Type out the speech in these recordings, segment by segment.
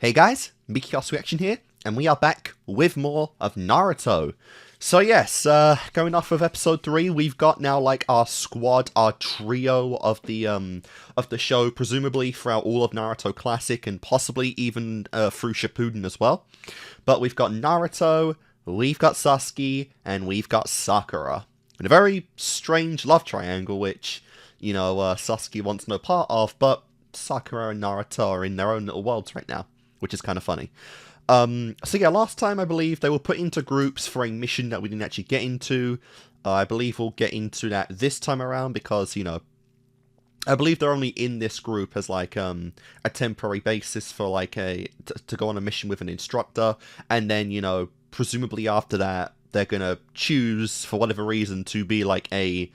Hey guys, Kickassreaction here, and we are back with more of Naruto. So yes, going off of episode 3, we've got now like our squad, our trio of the show, presumably throughout all of Naruto Classic and possibly even through Shippuden as well. But we've got Naruto, we've got Sasuke, and we've got Sakura. In a very strange love triangle, which, you know, Sasuke wants no part of, but Sakura and Naruto are in their own little worlds right now, which is kind of funny. So yeah, last time I believe they were put into groups for a mission that we didn't actually get into. I believe we'll get into that this time around because, you know, I believe they're only in this group as like a temporary basis for like to go on a mission with an instructor, and then, you know, presumably after that they're gonna choose for whatever reason to be like a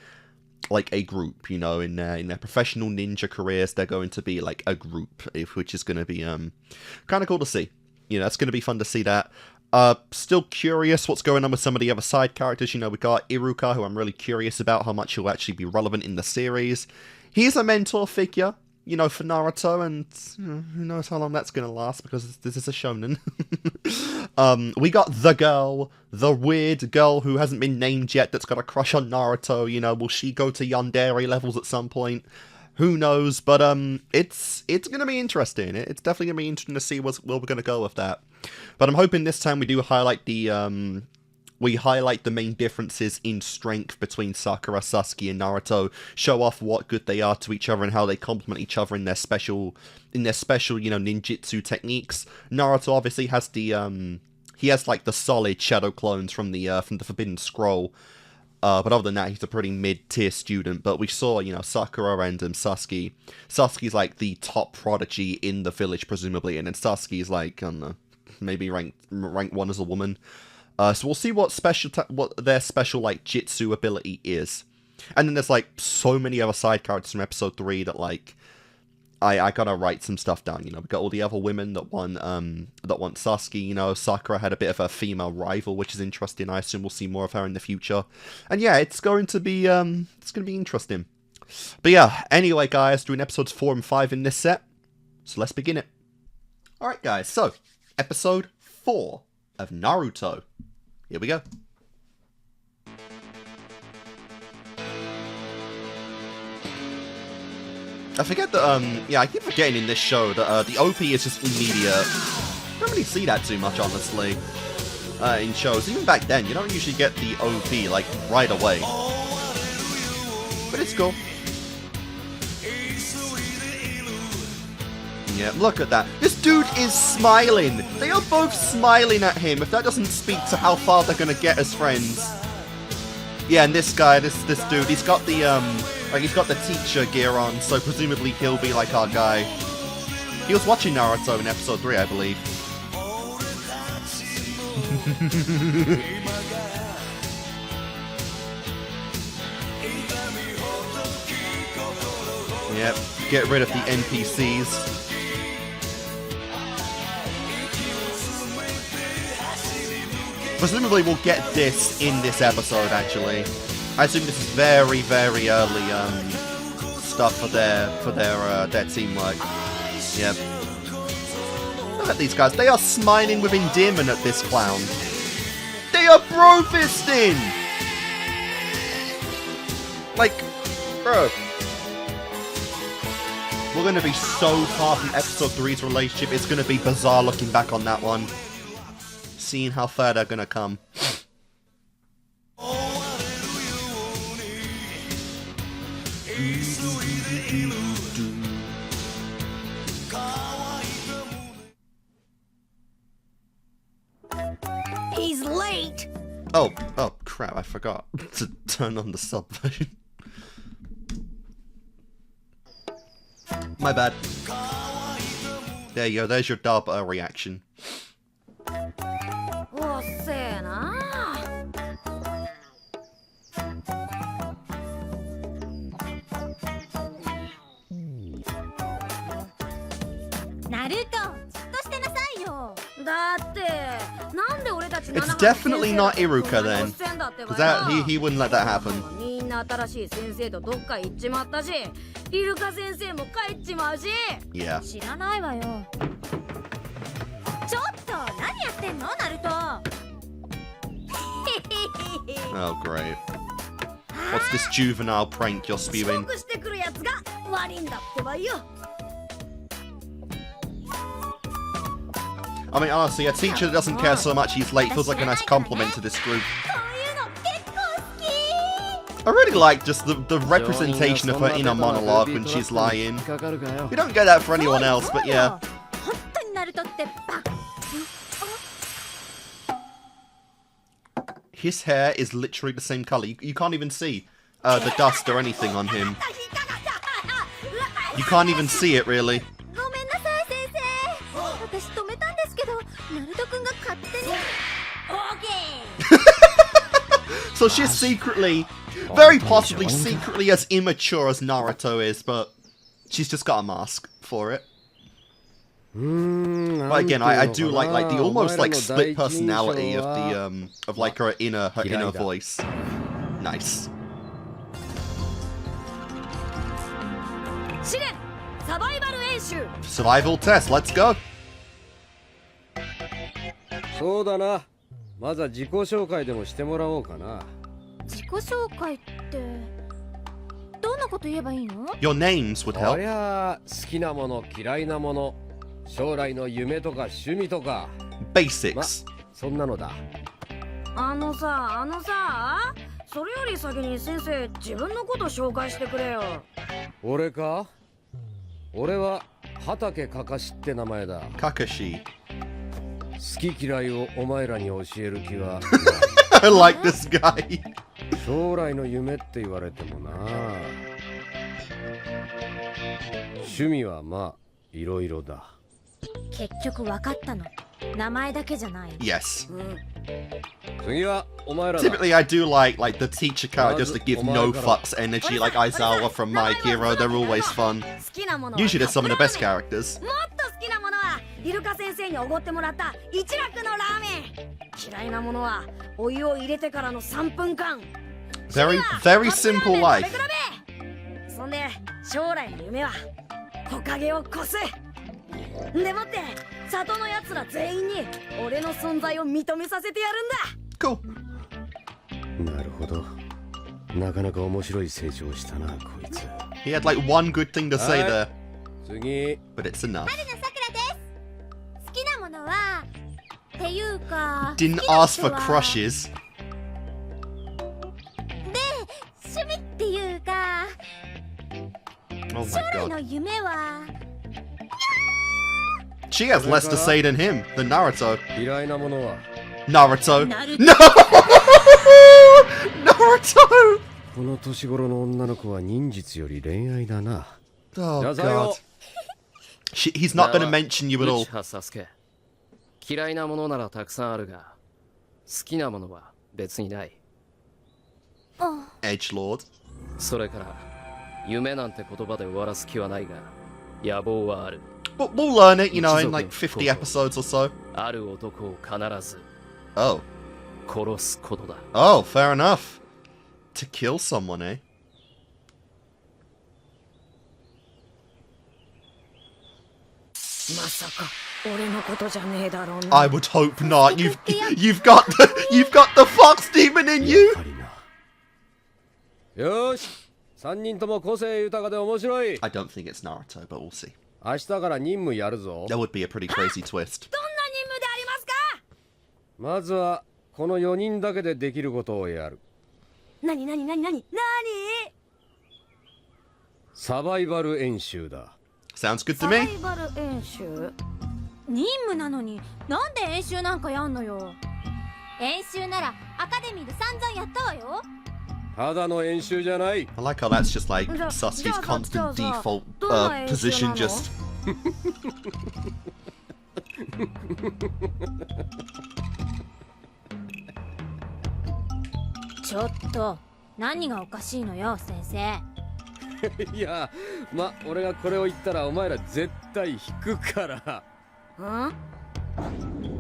group, you know, in their professional ninja careers. They're going to be like a group, which is going to be kind of cool to see. You know, it's going to be fun to see that. Still curious what's going on with some of the other side characters. You know, we got Iruka, who I'm really curious about how much he'll actually be relevant in the series. He's a mentor figure, you know, for Naruto, and who knows how long that's going to last because this is a shonen. We got the girl, the weird girl who hasn't been named yet that's got a crush on Naruto. You know, will she go to yandere levels at some point? Who knows, but it's going to be interesting. It's definitely going to be interesting to see where we're going to go with that. But I'm hoping this time we do highlight the main differences in strength between Sakura, Sasuke, and Naruto. Show off what good they are to each other and how they complement each other in their special, you know, ninjutsu techniques. Naruto obviously has the he has like the solid shadow clones from the Forbidden Scroll. But other than that, he's a pretty mid-tier student. But we saw, you know, Sakura and Sasuke. Sasuke's like the top prodigy in the village, presumably, and then Sasuke's like, I don't know, maybe rank 1 as a woman. So we'll see what their special like jitsu ability is. And then there's like so many other side characters from episode 3 that like I gotta write some stuff down. You know, we got all the other women that want Sasuke. You know, Sakura had a bit of a female rival, which is interesting. I assume we'll see more of her in the future. And yeah, it's going to be interesting. But yeah, anyway, guys, doing episodes 4 and 5 in this set. So let's begin it. All right, guys. So episode 4 of Naruto. Here we go. I forget that, yeah, I keep forgetting in this show that the OP is just immediate. I don't really see that too much, honestly, in shows. Even back then, you don't usually get the OP, like, right away. But it's cool. Yeah, look at that. This dude is smiling. They are both smiling at him. If that doesn't speak to how far they're gonna get as friends. Yeah, and this guy, this dude, he's got the, like, he's got the teacher gear on, so presumably he'll be like our guy. He was watching Naruto in episode 3, I believe. Yep, get rid of the NPCs. Presumably we'll get this in this episode, actually. I assume this is very, very early stuff for their teamwork. Yep. Look at these guys. They are smiling with endearment at this clown. They are bro-fisting! Like, bro. We're going to be so far from episode 3's relationship. It's going to be bizarre looking back on that one. Seeing how far they're going to come. He's late. Oh crap, I forgot to turn on the sub version. My bad. There you go, there's your dub reaction. It's definitely not Iruka then, because he wouldn't let that happen. Yeah. Oh, great. What's this juvenile prank you're spewing? I mean, honestly, a teacher that doesn't care so much he's late feels like a nice compliment to this group. I really like just the representation of her inner monologue when she's lying. We don't get that for anyone else, but yeah. His hair is literally the same color. You can't even see the dust or anything on him. You can't even see it, really. So she's secretly, very possibly secretly as immature as Naruto is, but she's just got a mask for it. But again, I do like the almost like split personality of the of like her inner voice. Nice. Survival test, let's go. そうだな。まずは自己紹介でもしてもらおうかな。自己紹介ってどんなこと言えばいいの？ Your names would help. ありゃ好きなもの嫌いなもの、将来の夢とか趣味とか。Basics. そんなのだ。あのさ、それより先に先生自分のこと紹介してくれよ。俺か？俺は畑かかしって名前だ。Kakashi. 好き嫌いをお前らに教える気は。I like this guy. 将来の夢って言われてもな。趣味はまあいろいろだ。結局分かったの。名前だけじゃない。Yes. 次はお前らだ。 Typically, I do like the teacher characters that give no fucks energy, like Aizawa from My Hero. They're always fun. Usually, they're some of the best characters. もっと好きなものはイルカ先生におごってもらった一楽のラーメン。嫌いなものはお湯を入れてからの3分間。Very simple life. そんで将来の夢は木陰を越す。でもって里のやつら全員に俺の存在を認めさせてやるんCool. だ。なるほど。なかなか面白い成長したな、こいつ。He had like one good thing to say there. 次。But it's enough. 春のさくらです。好きなものはっていうか Didn't ask for crushes. で趣味っていうか Oh 将 my 来の god. 夢は She has less to say than him, than Naruto. 嫌いなものは Naruto. なる No! Naruto! この年頃の女の子は忍術より恋愛だな。 Oh じゃあ最後。 god. He's not gonna mention you at all. サスケ。嫌いなものならたくさんあるが、好きなものは別にない。Edgelord. それから、夢なんて言葉で終わらす気はないが、野望はある。But we'll learn it, you know, in like 50 episodes or so. ある男を必ず Oh. 殺すことだ。Oh, fair enough. To kill someone, eh? まさか俺のことじゃねえだろうな。 I would hope not. You've got the fox demon in you. よーし。3人とも個性豊かで面白い。 I don't think it's Naruto, but we'll see. 明日から任務やるぞ。 That would be a pretty crazy twist. どんな任務でありますか？まずはこの4人だけでできることをやる。なにサバイバル演習だ。 Sounds good to サバ me. イバル演習。任務なのになんで演習なんかやんのよ。演習ならアカデミーで散々やったわよ。ただの演習じゃない。 I like how that's just like Sasuke's constant default position. Just ちょっと何がおかしいのよ先生。いや、ま、俺がこれを言ったらお前ら絶対引くから。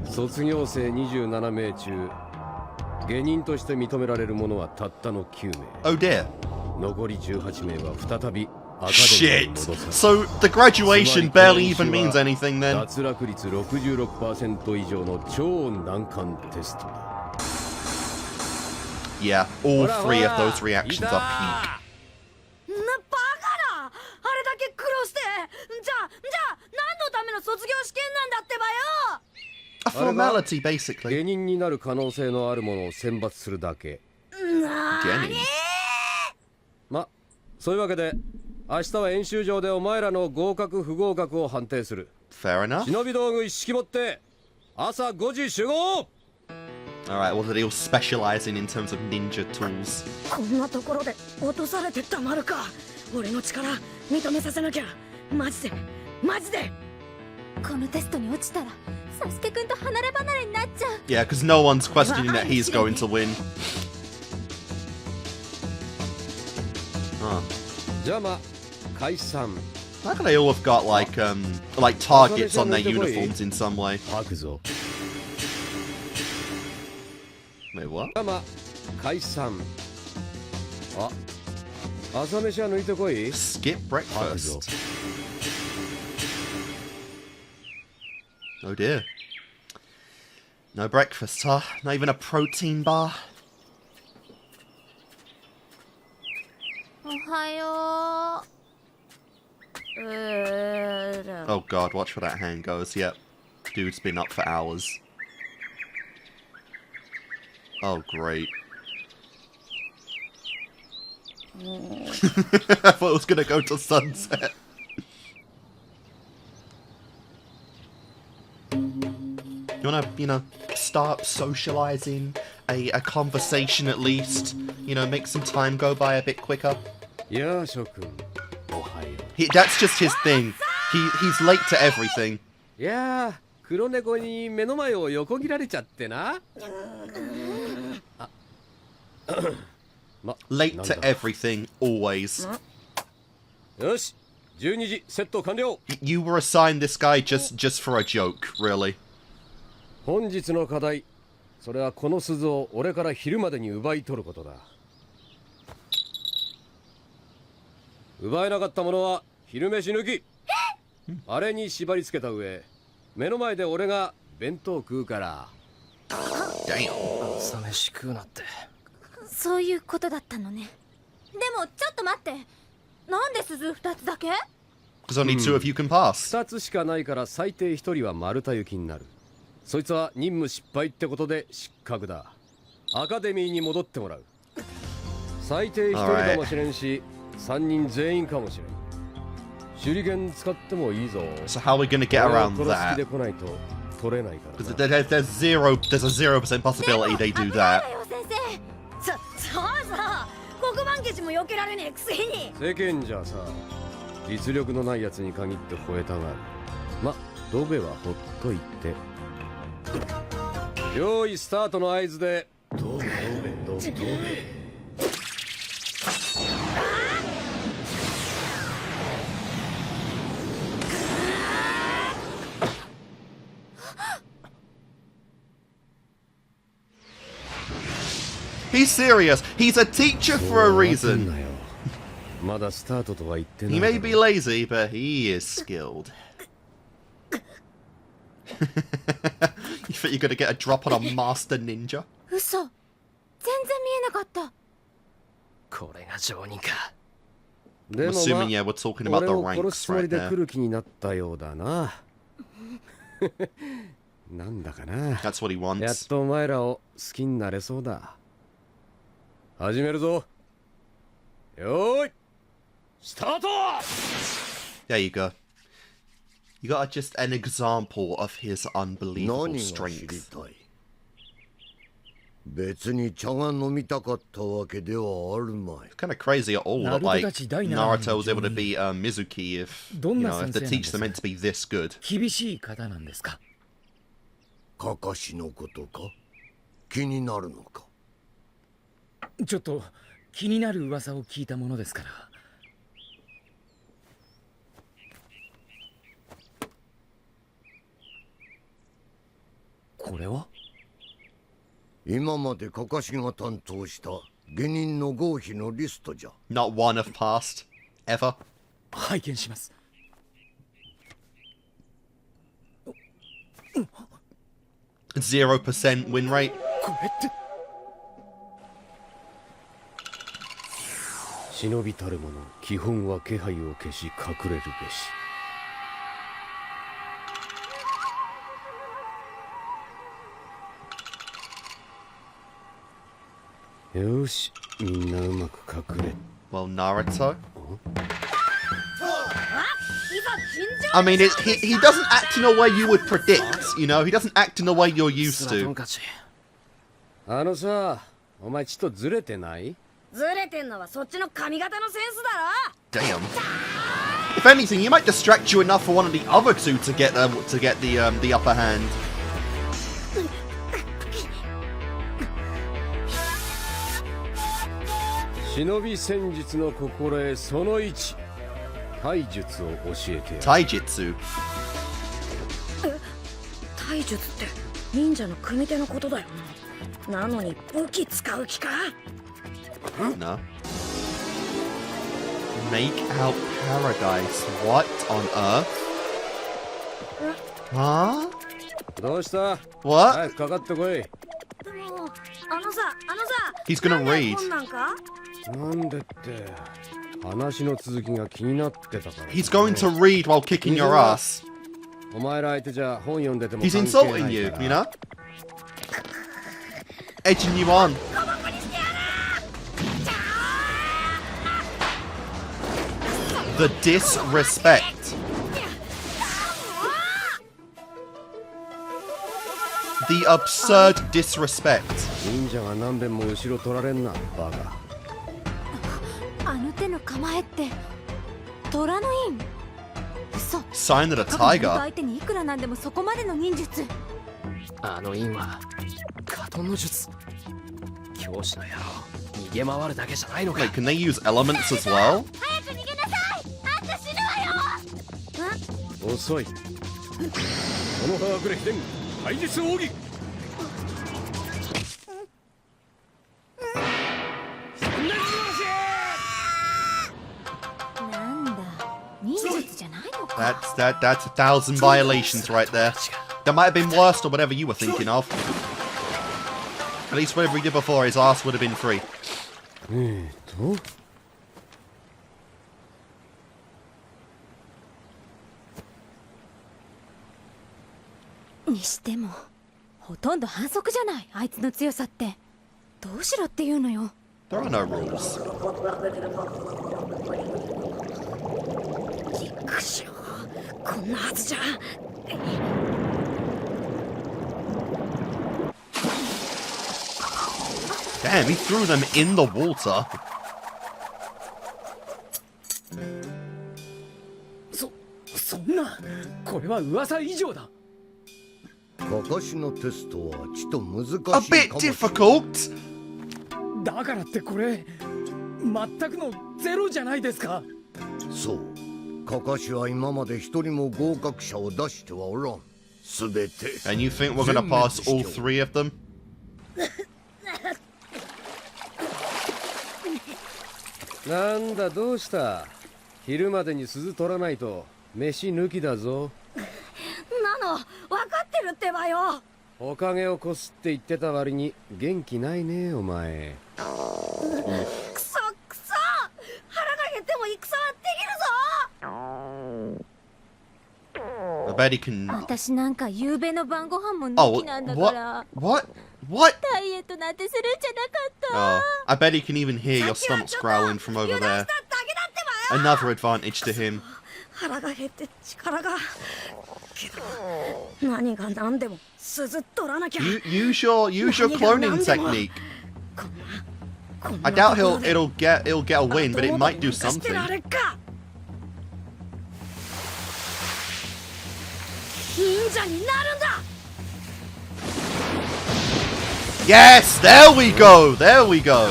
卒業生27名中、下人として認められる者はたったの9名。 oh dear. 残り18名は再びアカデミーに Shit. 戻される。 So the graduation barely even means anything then. 脱落率 66% 以上の超難関テストだ。Yeah, all three of those reactions are peak. バカな、あれだけ苦労して、じゃあ何のための卒業試験なんだってばよ。 A formality, basically. 下人になる可能性のあるものを選抜するだけ。Jenny. ま、そういうわけで明日は演習場でお前らの合格不合格を判定する。 Fair enough. 忍び道具一式持って朝5時集合。 Alright, well, they're all specializing in terms of ninja tools. こんなところで落とされてたまるか。俺の力認めさせなきゃ。マジでこのテストに落ちたらサスケくんと離れ離れになっちゃう。 Yeah, because no one's questioning that he's going to win. Huh. じゃあま、解散。 Like they all have got like targets on their uniforms in some way. 吐くぞ。 Wait, what? じゃあま、解散。あ、朝飯は抜いてこい。 Skip breakfast. Oh dear. No breakfast, huh? Not even a protein bar? おはよう。 Oh god, watch where that hand goes. Yep. Dude's been up for hours. Oh, great. I thought it was gonna go to sunset. You wanna, start socializing, a conversation at least, make some time go by a bit quicker? やあ、諸君。おはよう。 That's just his thing. He's late to everything. いやあ、黒猫に目の前を横切られちゃってな。あ、ま、 Late to everything, always. よし、12時セット完了。 You were assigned this guy just for a joke, really. 本日の課題、それはこの鈴を俺から昼までに奪い取ることだ。奪えなかったものは昼飯抜き。あれに縛り付けた上、目の前で俺が弁当食うから。 Damn. 朝飯食うなって。そういうことだったのね。でもちょっと待って、なんで鈴2つだけ？ Because only two of you can pass. 2つしかないから最低1人は丸太行きになる。そいつは任務失敗ってことで失格だ。アカデミーに戻ってもらう。最低1人かもしれんし、3人全員かもしれん。手裏剣使ってもいいぞ。 So how are we gonna get around 殺す気 that? で来ないと取れないから Because な。 there's a 0% possibility they do that. 先生。そうさ、黒板消しも避けられねえくせに。世間じゃさ、実力のないやつに限って吠えたがる。ま、ドベはほっといて。用意スタートの合図でドベ。 He's serious. He's a teacher for a reason. まだスタートとは言ってない He may be lazy, but he is skilled. You think you're gonna get a drop on a master ninja? 嘘。全然見えなかった。これが常人か。 I'm assuming, yeah, we're talking about 俺 the を殺 ranks すつもり right で来 there. る気になったようだな。なんだかな。 That's what he やっ wants. とお前らを好きになれそうだ。始めるぞ。よーい、スタート。 There you go. You got just an example of his unbelievable 何が知り strength. たい？別に茶が飲みたかったわけではあるまい。 Kind of crazy at all that like Naruto was able to beat Mizuki if if the teachers are meant to be this good. 厳しい方なんですか？カカシのことか？気になるのか？ちょっと気になる噂を聞いたものですから。これは？今までカカシが担当した下人の合否のリストじゃ。 Not one have passed ever. 拝見します。 0% win rate. これって忍びたる者、基本は気配を消し隠れるべし。よし、みんなうまく隠れ。 Well, Naruto. あ、いざ尋常 I mean, he doesn't act in a way you would predict, you know? He doesn't act in a way you're used トン to. カチ。あのさ、お前ちょっとずれてない？ずれてんのはそっちの髪型のセンスだろ。 Damn. If anything, you might distract you enough for one of the other two to get the upper hand. 忍び戦術の心得その1、体術を教えてやる。 Taijutsu. 体術って忍者の組手のことだよな。なのに武器使う気か？ No. Make out paradise. What on earth? Huh? どうした？ What? 早くかかってこい。でもあのさ He's gonna なんで read. こんなんか？なんでって話の続きが気になってたから。 He's going to read while kicking your ass. お前ら相手じゃ本読んでても He's 関係な insulting い you, から。 you know? Edging you on. The disrespect. The absurd disrespect. 忍者が何遍も後ろ取られんな、バカ。あの手の構えって虎の印。嘘。 Sign that a 多分本当 tiger. 相手にいくらなんでもそこまでの忍術。あの印はカトの術。教師の野郎、逃げ回るだけじゃないのか。 Wait, can they use elements as well? 早く逃げなさい。あんた死ぬわよ。遅い。この葉隠れ秘伝、体術奥義。なんだ、忍術じゃないのか。 That's 1,000 violations right there. That might have been worse than whatever you were thinking of. At least whatever he did before, his ass would have been free. にしてもほとんど反則じゃない。あいつの強さってどうしろっていうのよ。 There are no rules. くしょう、こんなはずじゃ。 Damn, he threw them in the water. そんな、これは噂以上だ。カカシのテストはちと難しい A か bit もしれない difficult. だからってこれ全くのゼロじゃないですか。そうカカシは今まで一人も合格者を出してはおらん。すべて And you think we're gonna pass all 3 of them? なんだどうした？昼までに鈴取らないと飯抜きだぞ。なの分かってるってばよ。おかげをこすって言ってた割に元気ないねお前。くそくそ、腹が減っても戦はできるぞ。 I bet he can. 私なんか夕べの晩ご飯も抜 Oh, きなんだか what? ら What? ダイエットなんてするんじゃなかっ Oh, I bet he can even hear your stomachs growling from over 油断 there. しただけだってばよ。 Another advantage to him. 腹が減って力が。けど何が何でも鈴取らなきゃ。 Use your cloning technique. こんな I doubt ところで it'll get a win, but it might do して something. られっか。忍者になるんだ。 Yes, there we go. There we go.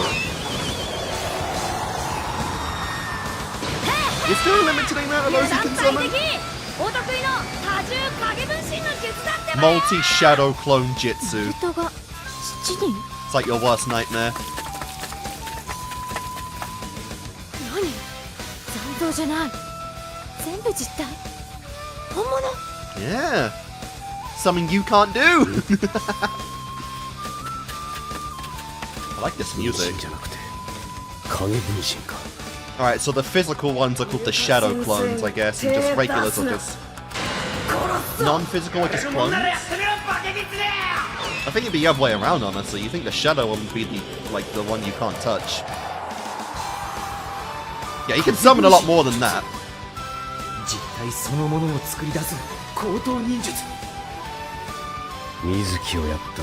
Is there a limited amount of those you can 団体 summon? 的お得意の多重影分身の術だってばよ。 Multi-shadow clone jutsu. 人が7人。 It's like your worst nightmare. 何？残像じゃない。全部実体。本物。 Yeah. Something you can't do. I like this 分 music. 身じゃなくて影分身か。Alright, so the physical ones are called the shadow clones, I guess, and just regulars are just non-physical are just clones. I think it'd be the other way around, honestly. You think the shadow one would be the one you can't touch. Yeah, you can summon a lot more than that. 実体そのものを作り出す高等忍術。水木をやった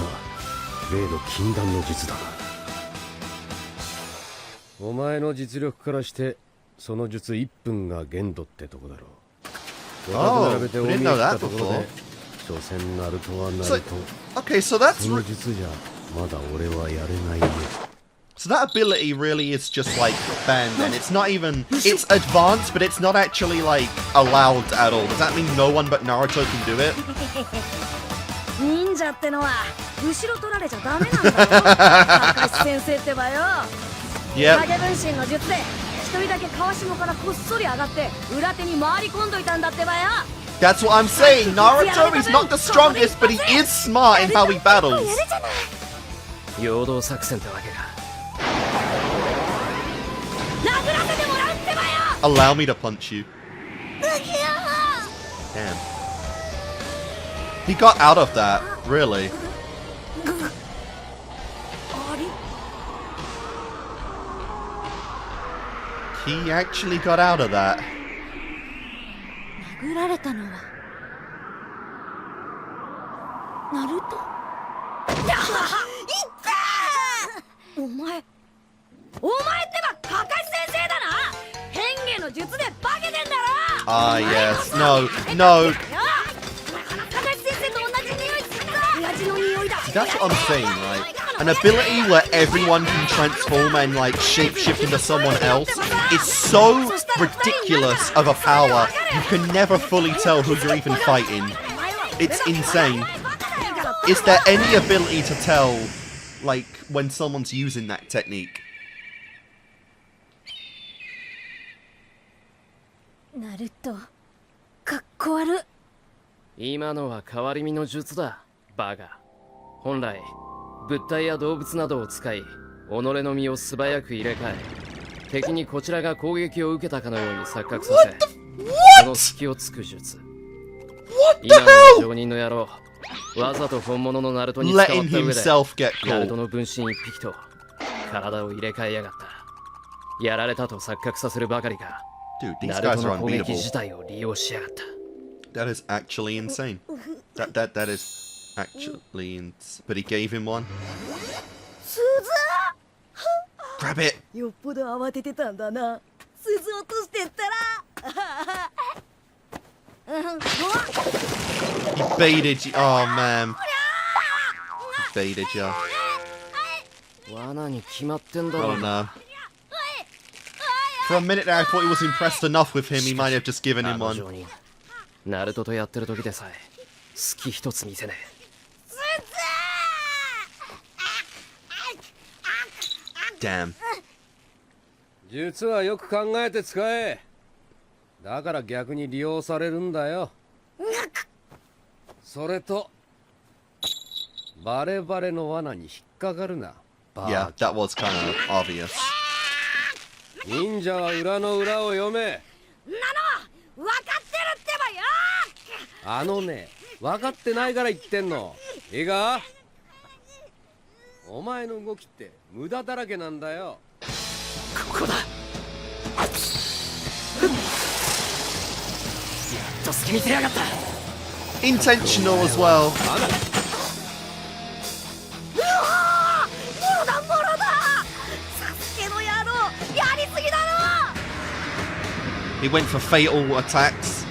例の禁断の術だな。お前の実力からしてその術1分が限度ってとこだろう。 Oh, we didn't know that before. 所詮ナルトはナル So, ト。 okay, so that's その術じゃまだ俺はやれないね。 so that ability really is just like banned, and it's not even it's advanced, but it's not actually like allowed at all. Does that mean no one but Naruto can do it? 忍者ってのは後ろ取られちゃダメなんだよ。高橋先生ってばよ。 Yep. 影分身の術で一人だけ川下からこっそり上がって裏手に回り込んどいたんだってばよ。 That's what I'm saying. Naruto is not the strongest, but he is smart in how he battles. 陽動作戦ってわけか。 殴らせてもらうってばよ。 Allow me to punch you. Damn. He got out of that, really. あれ He actually got out of that. 殴られたのはナルト。お前ってばカカシ先生だな。変化の術で化けてんだろ。 Ah, yes. No, no. カカシ先生と同じ匂いするぞ。親父の匂いだ。 That's what I'm saying, right? An ability where everyone can transform and like shapeshift into someone else is so ridiculous of a power. You can never fully tell who you're even fighting. It's insane. Is there any ability to tell, like, when someone's using that technique? ナルトかっこ悪っ。今のは変わり身の術だ、バカ。本来物体や動物などを使い己の身を素早く入れ替え敵にこちらが攻撃を受けたかのように錯覚させその隙をつく術。今の常人の野郎わざと本物のナルトに使わった上 Letting で himself get ナルト caught. の分身一匹と体を入れ替えやがった。やられたと錯覚させるばかりか Dude, these ナル guys ト are の攻撃 unbeatable. 自体を利用しやがった。 That is actually insane. That is actually insane. But he gave him one. 鈴 Grab it. よっぽど慌ててたんだな。鈴落としてったら。He baited you. Oh man. He baited you. 罠に決まってんだろ Oh うな。 no. For a minute there, I thought he was impressed enough with him. He might have just given あ him の one. 常人ナルトとやってる時でさえ隙一つ見せねえ。 Damn. 術はよく考えて使え。だから逆に利用されるんだよ。それとバレバレの罠に引っかかるな。 Yeah, that was kind of obvious. 忍者は裏の裏を読め。分かってるってばよ。あのね、分かってないから言ってんの。いいか？お前の動きって無駄だらけなんだよ。ここだ。やっと隙見せやがった。 Intentional as well. ボロだボロだ。サスケの野郎やりすぎだろ。 He went for fatal attacks.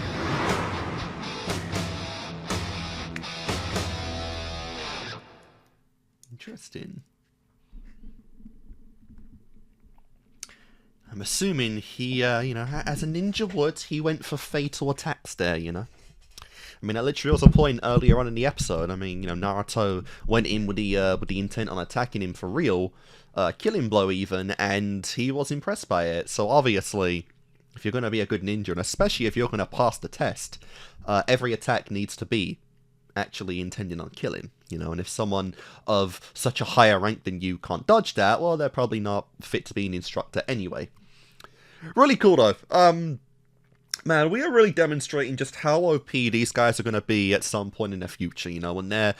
Interesting. I'm assuming he, as a ninja would, he went for fatal attacks there, I mean, that literally was a point earlier on in the episode. I mean, Naruto went in with the intent on attacking him for real, killing blow even, and he was impressed by it. So obviously, if you're going to be a good ninja, and especially if you're going to pass the test, every attack needs to be actually intending on killing, and if someone of such a higher rank than you can't dodge that, well, they're probably not fit to be an instructor anyway. Really cool though. Man, we are really demonstrating just how OP these guys are going to be at some point in the future, you know, when they're,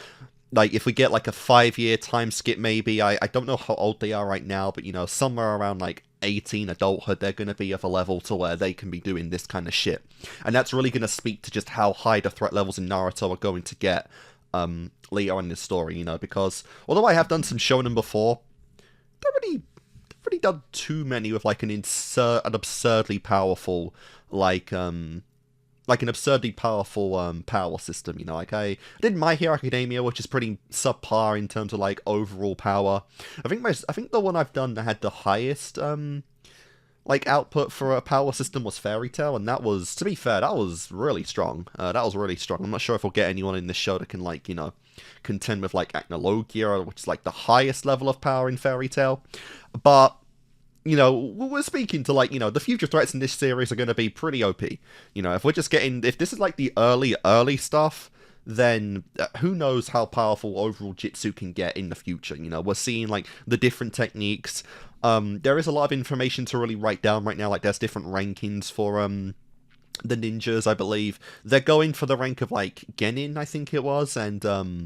like, if we get, like, a 5-year time skip, maybe, I don't know how old they are right now, but, you know, somewhere around, like, 18, adulthood, they're going to be of a level to where they can be doing this kind of shit. And that's really going to speak to just how high the threat levels in Naruto are going to get, later on in this story, you know, because, although I have done some shonen before, they're really done too many with like an absurdly powerful an absurdly powerful power system, you know. Like I did My Hero Academia, which is pretty subpar in terms of like overall power. I think the one I've done that had the highest like output for a power system was Fairy Tail, and that was, to be fair, that was really strong. That was really strong. I'm not sure if we'll get anyone in this show that can, like, you know, contend with like Acnologia, which is like the highest level of power in Fairy Tail. But, you know, we're speaking to, like, you know, the future threats in this series are going to be pretty OP. You know, if we're just getting, if this is like the early stuff, then who knows how powerful overall Jitsu can get in the future. You know, we're seeing like the different techniques. There is a lot of information to really write down right now. Like, there's different rankings for the ninjas, I believe. They're going for the rank of like Genin, I think it was, and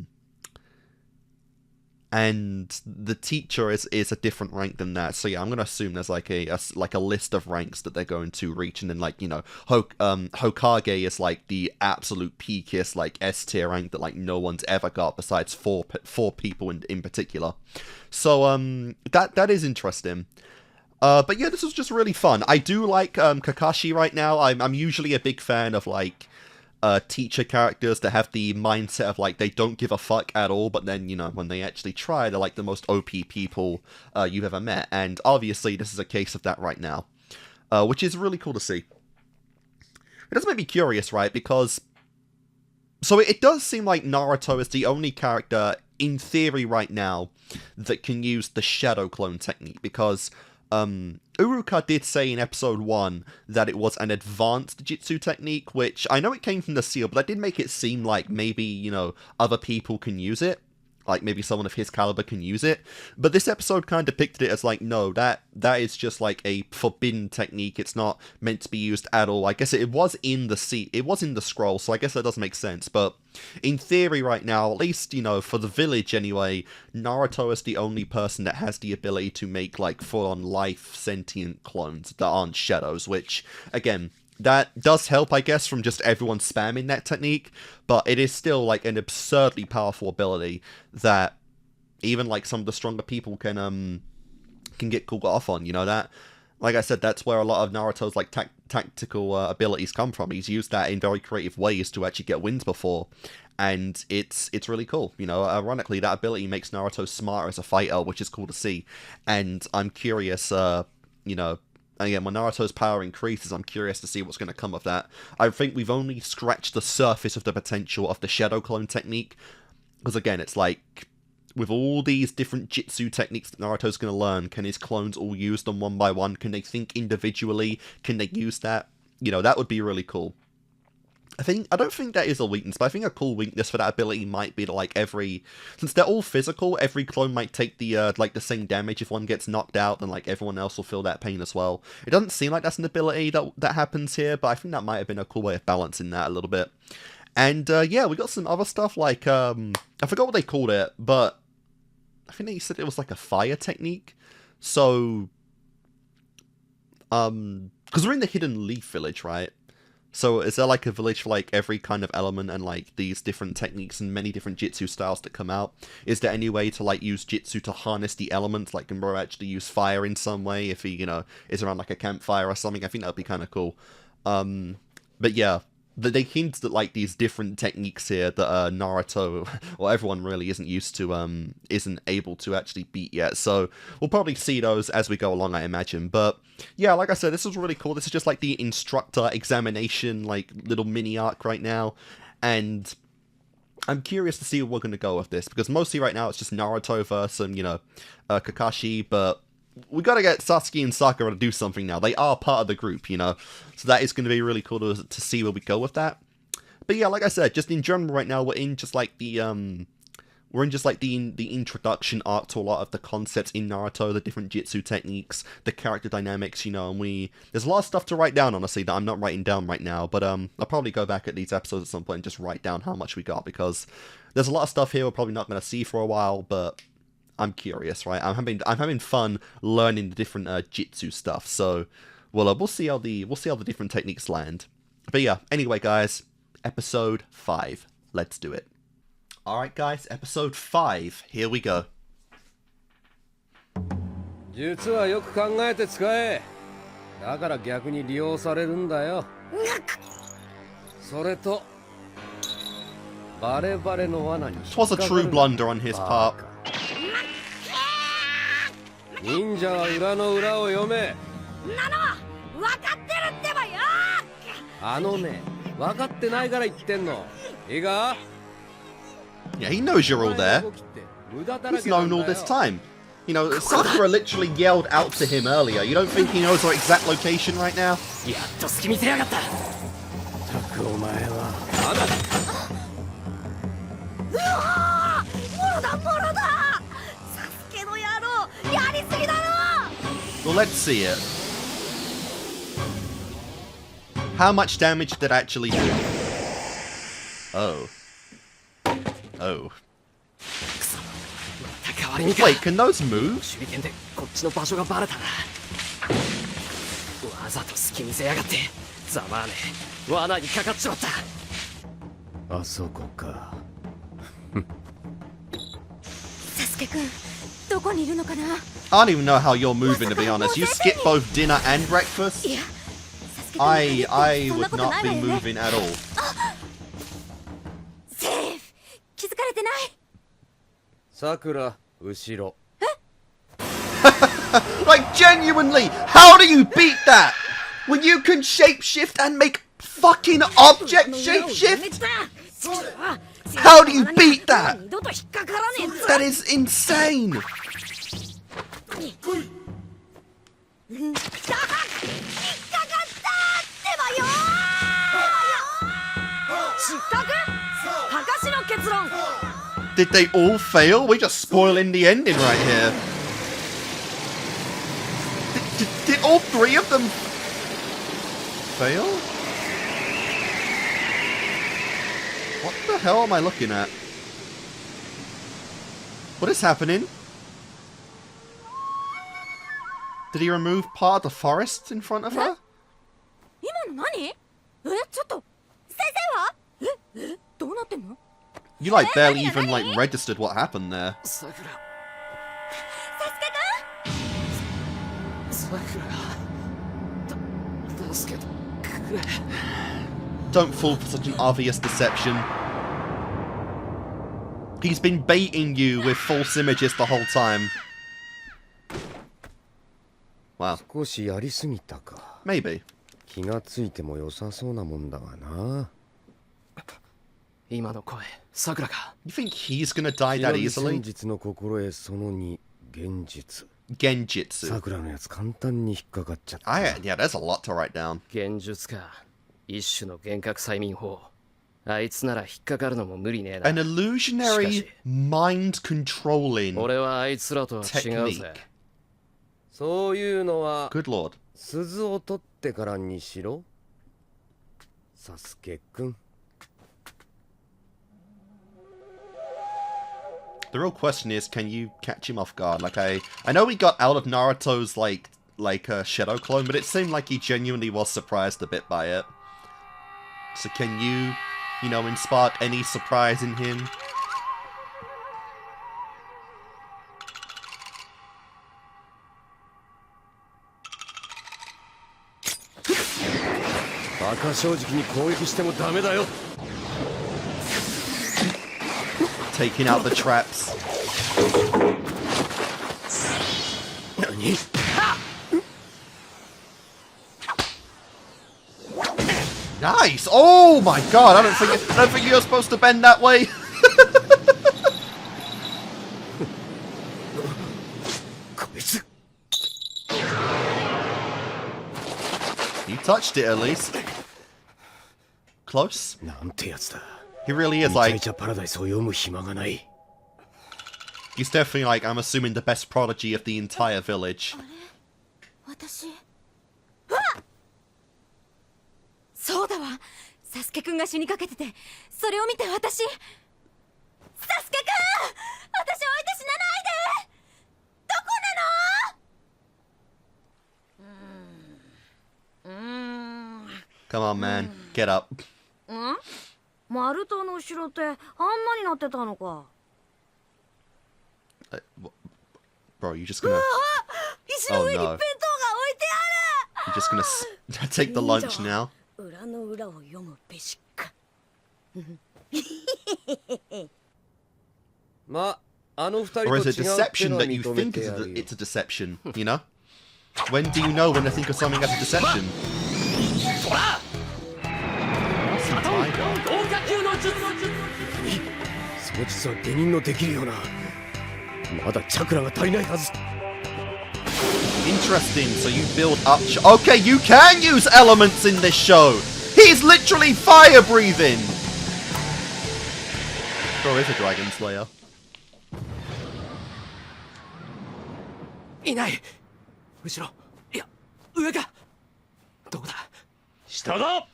the teacher is a different rank than that. So yeah, I'm gonna assume there's like a list of ranks that they're going to reach, and then, like, you know, Hokage is like the absolute peakiest, like, S tier rank that like no one's ever got besides four people in particular. So that is interesting. But yeah, this was just really fun. I do like Kakashi right now. I'm usually a big fan of like teacher characters that have the mindset of like they don't give a fuck at all, but then, you know, when they actually try, they're like the most OP people you've ever met. And obviously this is a case of that right now, which is really cool to see. It does make me curious, right? Because so it does seem like Naruto is the only character in theory right now that can use the shadow clone technique, because Uruka did say in episode 1 that it was an advanced Jitsu technique, which I know it came from the seal, but that did make it seem like maybe, you know, other people can use it. Like, maybe someone of his caliber can use it. But this episode kind of depicted it as like, no, that is just like a forbidden technique. It's not meant to be used at all. I guess it was in the scroll, so I guess that does make sense. But in theory right now, at least, you know, for the village anyway, Naruto is the only person that has the ability to make like full-on life sentient clones that aren't shadows, which, again, that does help, I guess, from just everyone spamming that technique, but it is still, like, an absurdly powerful ability that even, like, some of the stronger people can get caught off on, you know, that, like I said, that's where a lot of Naruto's, like, tactical abilities come from. He's used that in very creative ways to actually get wins before, and it's really cool, you know. Ironically, that ability makes Naruto smarter as a fighter, which is cool to see, and I'm curious, you know, again, when Naruto's power increases, I'm curious to see what's going to come of that. I think we've only scratched the surface of the potential of the shadow clone technique, because again, it's like, with all these different Jitsu techniques that Naruto's going to learn, can his clones all use them one by one? Can they think individually? Can they use that? You know, that would be really cool. I don't think that is a weakness, but I think a cool weakness for that ability might be that, like, since they're all physical, every clone might take the, like, the same damage. If one gets knocked out, then, like, everyone else will feel that pain as well. It doesn't seem like that's an ability that happens here, but I think that might have been a cool way of balancing that a little bit. And, yeah, we got some other stuff, like, I forgot what they called it, but I think they said it was, like, a fire technique. So, because we're in the Hidden Leaf Village, right? So is there like a village for like every kind of element and like these different techniques and many different Jitsu styles that come out? Is there any way to like use Jitsu to harness the elements? Like, can Bro actually use fire in some way if he, you know, is around like a campfire or something? I think that'd be kind of cool. But yeah, they hint that like these different techniques here that Naruto, or everyone really, isn't used to, isn't able to actually beat yet. So we'll probably see those as we go along, I imagine. But yeah, like I said, this was really cool. This is just like the instructor examination, like little mini arc right now, and I'm curious to see where we're going to go with this, because mostly right now it's just Naruto versus, you know, Kakashi, but we gotta get Sasuke and Sakura to do something now. They are part of the group, you know, so that is going to be really cool to see where we go with that. But yeah, like I said, just in general right now, we're in just like the, we're in just like the introduction arc to a lot of the concepts in Naruto, the different jutsu techniques, the character dynamics, you know, and there's a lot of stuff to write down, honestly, that I'm not writing down right now, but I'll probably go back at these episodes at some point and just write down how much we got, because there's a lot of stuff here we're probably not going to see for a while, but I'm curious, right? I'm having fun learning the different jutsu stuff, so we'll see how the different techniques land. But yeah, anyway, guys, episode 5. Let's do it. Alright, guys, episode 5. Here we go. 術はよく考えて使え。だから逆に利用されるんだよ。それとバレバレの罠に。It was a true blunder on his part. 忍者は裏の裏を読め。なの分かってるってばよ。あのね、分かってないから言ってんの。いいか？ Yeah, he knows you're all there. He's known all this time. You know, Sakura literally yelled out to him earlier. You don't think he knows our exact location right now? やっと隙見せやがった。たくお前はまだ。うわー、モロだモロだ。サスケの野郎、やりすぎだろ。 Well, let's see it. How much damage did it actually do? Oh. Oh. Wait, can those move? 手裏剣でこっちの場所がバレたな。わざと隙見せやがって。ざまあねえ、罠にかかっちまった。あそこか。サスケくん、どこにいるのかな？ I don't even know how you're moving, to be honest. You skip both dinner and breakfast? いや、サスケくん I そんな would ことな not い be わよね。 moving at all. セーフ。気づかれてない。さくら、後ろ。Like, genuinely, how do you beat that? When you can shapeshift and make fucking object shapeshift? How do you beat that? 二度と引っかからねえぞ。 That is insane! 引っかかったってばよ。失格。かかしの結論。 Did they all fail? We're just spoiling the ending right here. Did all 3 of them fail? What the hell am I looking at? What is happening? Did he remove part of the forest in front of her? 今の何？ちょっと先生は？どうなってんの？ You like barely even like registered what happened there. さくら。サスケくん？さくら。助けてくれ。 Don't fall for such an obvious deception. He's been baiting you with false images the whole time. Wow. 少しやりすぎたか。 Maybe. 気がついても良さそうなもんだがな。今の声、さくらか。 You think he's gonna die that 戦 easily? 術の心得その2、現実。 Genjutsu. さくらのやつ簡単に引っかかっちゃった。Yeah, there's a lot to write down. 現術か。一種の幻覚催眠法。あいつなら引っかかるのも無理ねえな。 An illusionary mind controlling 俺はあいつらとは違う technique. ぜ。そういうのは Good lord. 鈴を取ってからにしろ。サスケくん。 The real question is, can you catch him off guard? Like, I know we got out of Naruto's like shadow clone, but it seemed like he genuinely was surprised a bit by it. So can you know, spark any surprise in him? Taking out the traps. Nice! Oh my god! I don't think you're supposed to bend that way. You touched it at least. Close. なんてやつだ。 He really is like パラダイスを読む暇がない。He's definitely like, I'm assuming, the best prodigy of the entire village. 私そうだわサスケくんが死にかけててそれを見て私サスケくん私置いて死なないでどこなのCome on, man. Get up. マルタの城ってあんなになってたのか。Bro, you just gonna... 石の上に弁当が置いてあ You're just gonna take the lunch now? る。裏の裏を読むべしか。まあ、あの二人と Or 違 is う it っての deception は that you 認め think てやるよ it's a deception, you know? When do you know when to think of something as a deception? その術は下人のできるようなまだチャクラが足りないはず Interesting, so you build up... Okay, you can use elements in this show! He's literally fire breathing! Bro is a dragon slayer. いない後ろいや上かどこだ下だ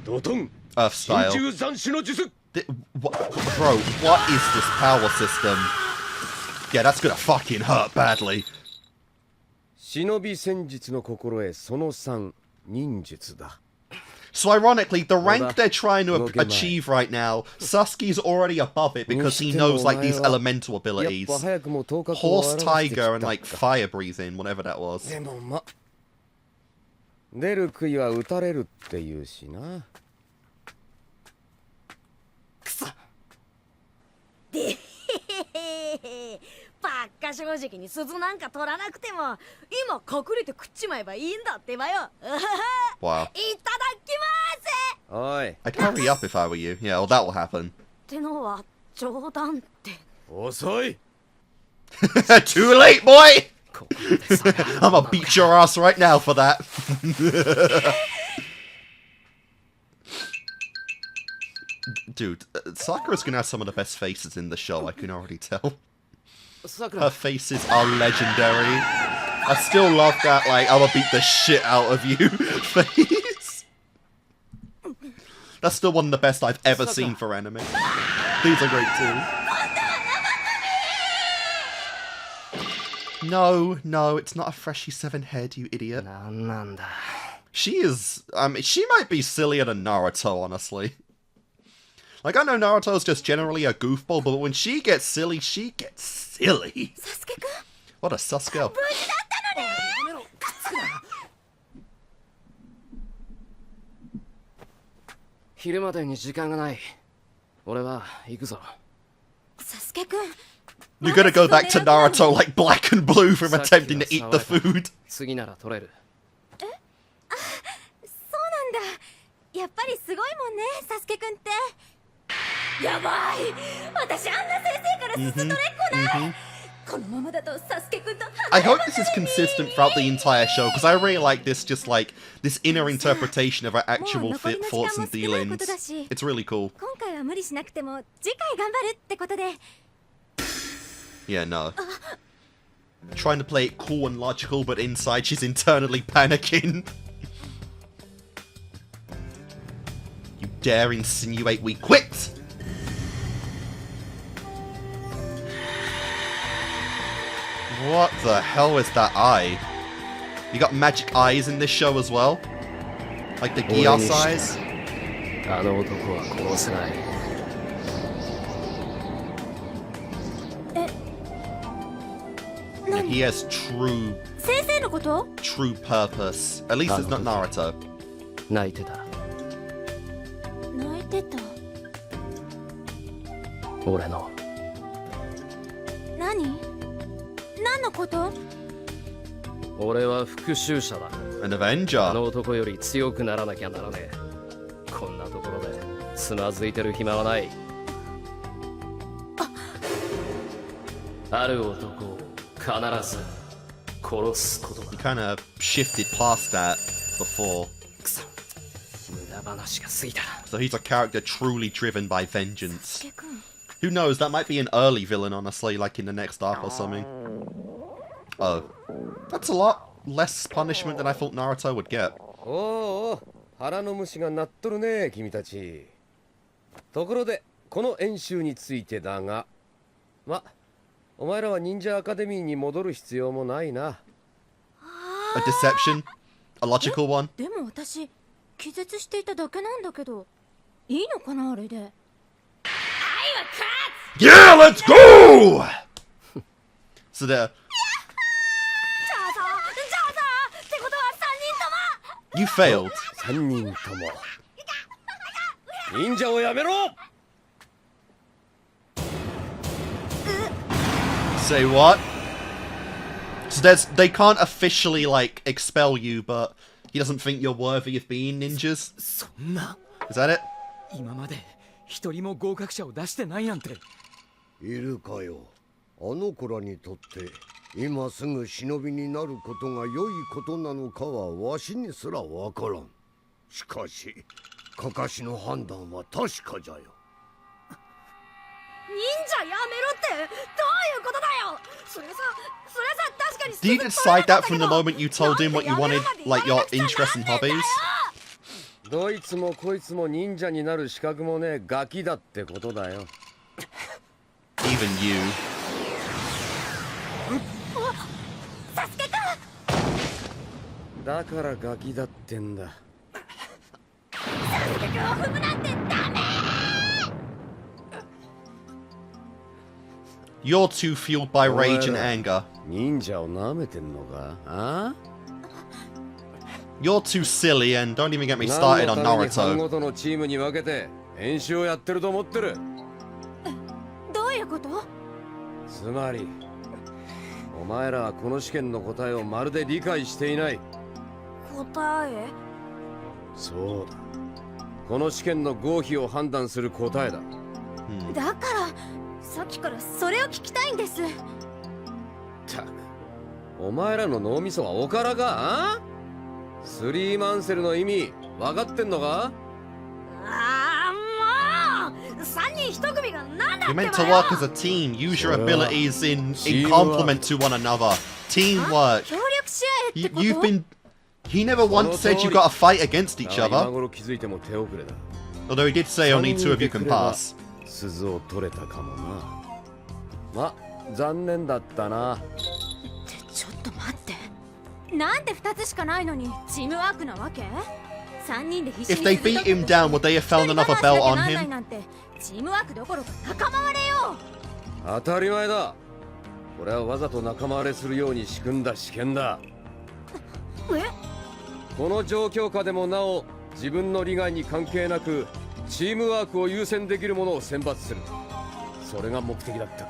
ドトン Earth style. 真珠斬首の術 Bro, what is this power system? Yeah, that's gonna fucking hurt badly. 忍び戦術の心得その3忍術だ So ironically, the rank they're trying to achieve right now, Sasuke's already above it because he knows like these elemental abilities. Horse, tiger, and like fire breathing, whatever that was. でもま出る杭は打たれるって言うしなくそでへへへばっか正直に鈴なんか取らなくても今隠れて食っちまえばいいんだってばよ Wow. いただきますおい I'd hurry up if I were you. Yeah, well, that will happen. ってのは冗談って 遅い Too late, boy! I'm gonna beat your ass right now for that. Dude, Sakura's gonna have some of the best faces in the show, I can already tell. Her faces are legendary. I still love that, like, I'm gonna beat the shit out of you face. That's still one of the best I've ever seen for anime. These are great too. No, it's not a Freshie 7 head, you idiot. なんだ She is, she might be sillier than Naruto, honestly. Like, I know Naruto's just generally a goofball, but when she gets silly, she gets silly. サスケくん What a Sasuke. 無事だったのね昼までに時間がない俺は行くぞサスケくん You're gonna go back to Naruto like black and blue from attempting to eat the food. 次なら取れるそうなんだやっぱりすごいもんねサスケくんってやばい私あんな先生から鈴取れっこないこのままだとサスケくんと I hope this is consistent throughout the entire show, because I really like this, just like, this inner interpretation of her actual thoughts and feelings. It's really cool. 今回は無理しなくても次回頑張るってことで Yeah, no. Trying to play it cool and logical, but inside she's internally panicking. You dare insinuate we quit? What the hell is that eye? You got magic eyes in this show as well? Like the Geass eyes? あの男は殺せない Yeah, he has true 先生のこと purpose. At least it's not Naruto. 泣いてた泣いてた俺の何のこと俺は復讐者だ An あ Avenger. の男より強くならなきゃならねえこんなところでつまずいてる暇はないある男を必ず殺すことだ You kind of shifted past that before. くそ無駄話が過ぎた So he's a character truly driven by vengeance. サスケくん Who knows, that might be an early villain, honestly, like in the next arc or something. Oh. That's a lot less punishment than I thought Naruto would get. おお、腹の虫が鳴っとるね、君たち。ところで、この演習についてだが、お前らは忍者アカデミーに戻る必要もないな。A deception? A logical one? でも私気絶していただけなんだけどいいのかなあれで Yeah, let's go! So there. じゃあさってことは3人とも You failed. 3人とも。忍者をやめろ！ Say what? So they can't officially, like, expel you, but he doesn't think you're worthy of being ninjas? そんな Is that it? 今まで一人も合格者を出してないなんて。いるかよ。あの子らにとって今すぐ忍びになることが良いことなのかはわしにすらわからん。しかしカカシの判断は確かじゃよ。忍者やめろってどういうことだよ。それさ確かに Do you decide that from the moment you told him what you wanted, like your interests and hobbies? どいつもこいつも忍者になる資格もねえガキだってことだよ。Even you. サスケくんだからガキだってんだ。サスケくんを踏むなんてダメ You're too fueled by rage and anger. 忍者を舐めてんのか？あ？ You're too silly, and don't even get me started on 何のために班 Naruto. ごとのチームに分けて演習をやってると思ってる。どういうことつまりお前らはこの試験の答えをまるで理解していない。答えそうだ。この試験の合否を判断する答えだ。だからさっきからそれを聞きたいんです。たく、お前らの脳みそはおからか？あ？スリーマンセルの意味分かってんのか？もう3人1組がなんだって You're ば meant to よ work as a team. Use your abilities in complement to one another. Teamwork. 協力し合えってこと You've been. He never once said you got to fight against each 今 other. 頃気づいても手遅れだ。 Although he did say only two of you can pass. 鈴を取れたかもな。残念だったな。ってちょっと待ってなんで2つしかないのにチームワークなわけ3人で必死 If に they beat him down, would they have found another belt on him? なんてチームワークどころか仲間割れよ当たり前だ。これはわざと仲間割れするように仕組んだ試験だ。この状況下でもなお自分の利害に関係なくチームワークを優先できるものを選抜する。それが目的だった。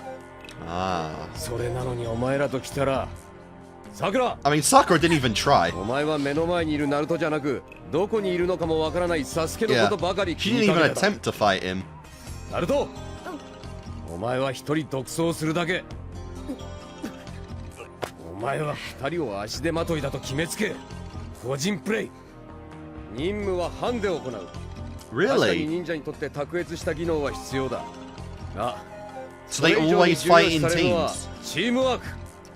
Ah. それなのにお前らと来たら、さくら、 I mean, Sakura didn't even try. お前は目の前にいるナルトじゃなく、どこにいるのかもわからないサスケの Yeah. ことばかり She 気 didn't にか even けてた。 attempt to fight him. ナルト、お前は一人独走するだけ。お前は二人を足手まといだと決めつけ、個人プレイ。任務はハンデを行う。確かに Really? 忍者にとって卓越した技能は必要だ。が、 So they それ以上に always 重要 fight 視 in されるのは teams. チームワーク。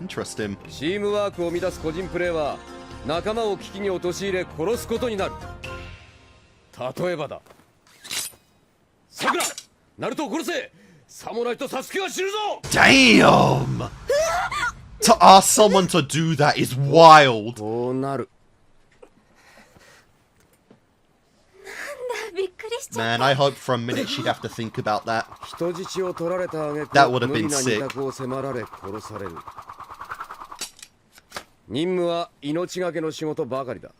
Interesting. チームワークを乱す個人プレーは仲間を危機に陥れ殺すことになる。例えばだ。さくら、ナルトを殺せ。サムライとサスケは死ぬぞ。 Damn! To ask someone to do that is wild. こうなる。びっくりしちゃ Man, I hoped for a minute she'd have to think about that. 人質を取られた挙句 That would have 無 been 理な sick. 二択を迫られ殺される。任務は命がけの仕事ばかりだ。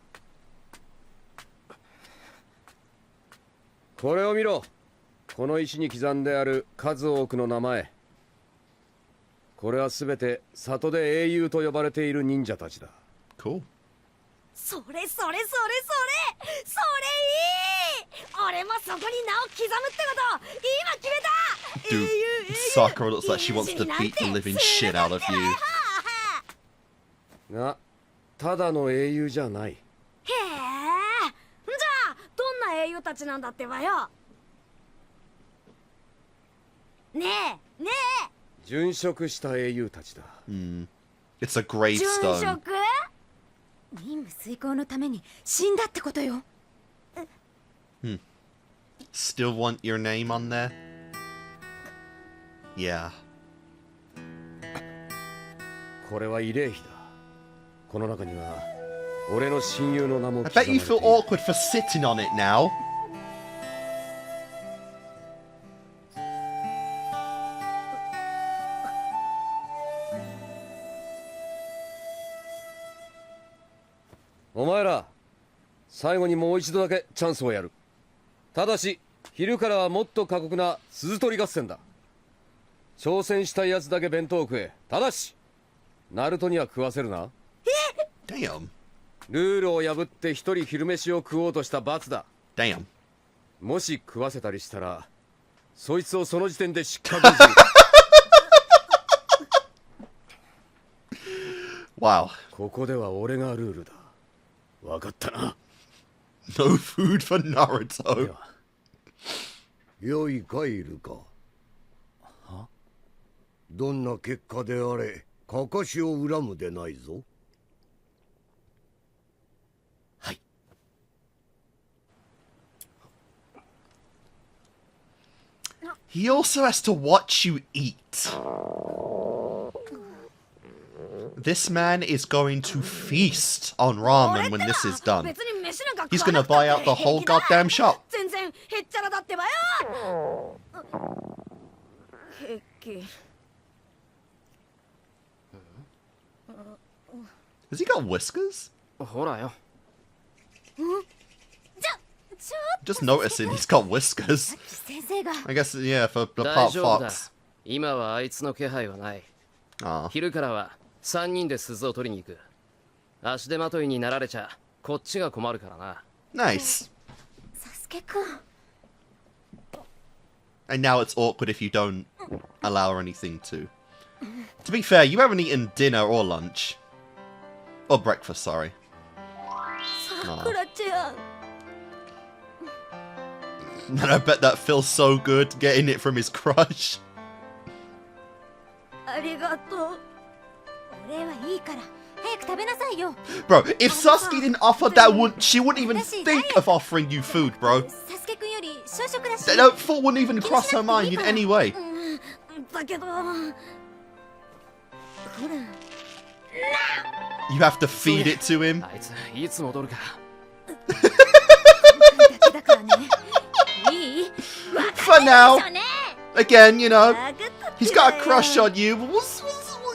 これを見ろ。この石に刻んである数多くの名前。これはすべて里で英雄と呼ばれている忍者たちだ。 Cool. それいい俺もそこに名を刻むってこと今決めた Dude, Sakura looks like she wants to beat the living shit out of you. が、ただの英雄じゃない。へえじゃあどんな英雄優たちなんだってばよ。ねえね殉職した英雄たちだ。It's a え、殉 gravestone. 職？任務遂行のために死んだってことよ。 Still want your name on there? Yeah. これは慰霊碑だ。この中には俺の親友の名も I 刻ま bet れ you ている。 feel awkward for sitting on it now. お前ら最後にもう一度だけチャンスをやる。ただし昼からはもっと過酷な鈴取り合戦だ。挑戦したいやつだけ弁当を食え。ただしナルトには食わせるな。 Damn. ルールを破って一人昼飯を食おうとした罰だ。 Damn. もし食わせたりしたらそいつをその時点で失格にする。 Wow. ここでは俺がルールだ。わかったな。 No food for で Naruto. は良いかイルカ。どんな結果であれカカシを恨むでないぞ。 He also has to watch you eat. This man is going to feast on ramen when this is done. 別に飯なんか He's 食わ gonna なくた buy って out the whole 平気だ。 goddamn shop. 全然へっちゃらだってばよ。平気。 Has he got whiskers? ほらよ。Just noticing he's got whiskers. 先生が I guess, yeah, for the 大 part 丈夫だ。 Fox. 今はあいつの気配はない。 Ah. 昼からは3人で鈴を取りに行く。足手まといになられちゃこっちが困るからな。 Nice. サスケくん And now it's awkward if you don't allow her anything to. To be fair, you haven't eaten dinner or lunch. Or breakfast, sorry. さくらちゃん And I bet that feels so good getting it from his crush. ありがとう。俺はいいから早く食べなさいよ。 Bro, if Sasuke didn't offer that, she wouldn't even think of offering you food, bro. サスケくんより小食だし That thought wouldn't even cross her mind in any way. だけど、ほら、 You have to feed it to him. あいついつ戻るか。だけだからね。いい For now. そうね Again, you know, あぐったって he's got a crush on you.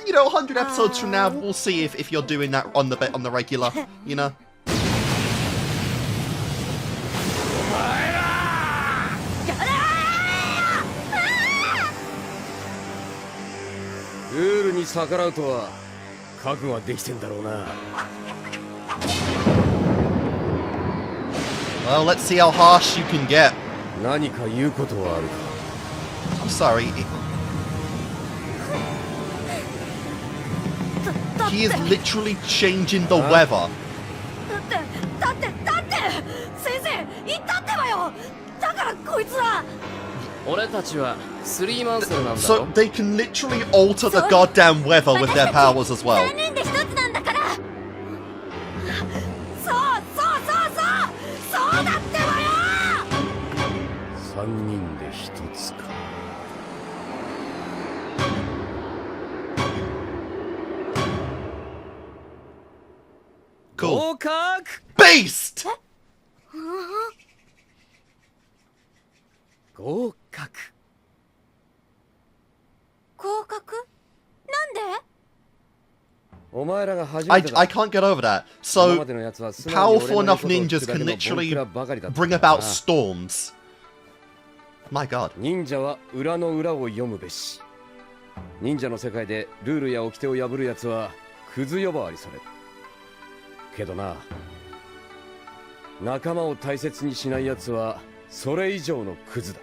You know, 100 episodes from now, we'll see if you're doing that on the regular, you know. ルールに逆らうとは覚悟はできてんだろうな。 Well, let's see how harsh you can get. 何か言うことはあるか。 I'm sorry. He is literally changing the weather. だって先生言ったってばよ。だからこいつは俺たちはスリーマンセルなんだ So ろ。 they can literally alter the goddamn weather with their powers as well. 3人で一つなんだから。そうだってばよ。 3人で一つか。 Cool. 合格。 Beast! 合格。合格なんでお前らが初めてだ。 I can't get over that. 今 So までのやつは素直に俺 powerful の enough 言うことを ninjas 聞くだ can けのボン literally クラばかりだった bring んだな about storms. My god. 忍者は裏の裏を読むべし。忍者の世界でルールや掟を破るやつはクズ呼ばわりされる。けどな、仲間を大切にしないやつはそれ以上のクズだ。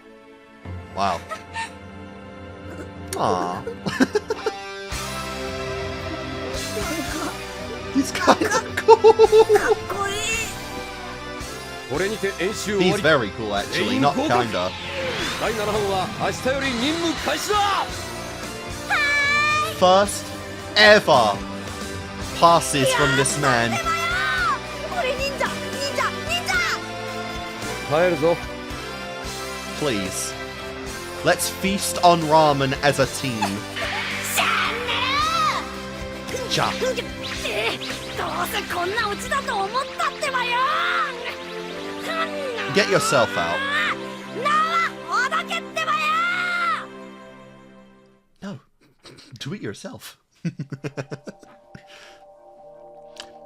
Wow. Aww. He's kind of cool. かっこいい。これにて演習終わ He's り very cool, actually. Not kinda. 第7班は明日より任務開始だ First ever passes from this man. 俺忍者忍者忍者帰るぞ Please. Let's feast on ramen as a team. じゃあどうせこんなオチだと思ったってばよ Get yourself out. おどけってばよ No. Do it yourself.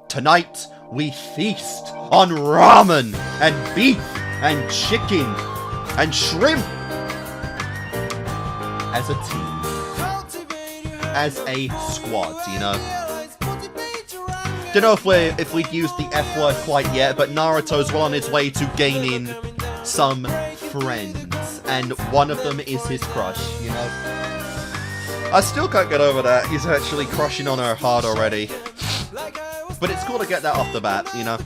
Tonight, we feast on ramen and beef and chicken and shrimp as a team. As a squad, you know? Don't know if we'd used the F word quite yet, but Naruto's well on his way to gaining some friends. And one of them is his crush, you know? I still can't get over that. He's actually crushing on her hard already. But it's cool to get that off the bat, you know?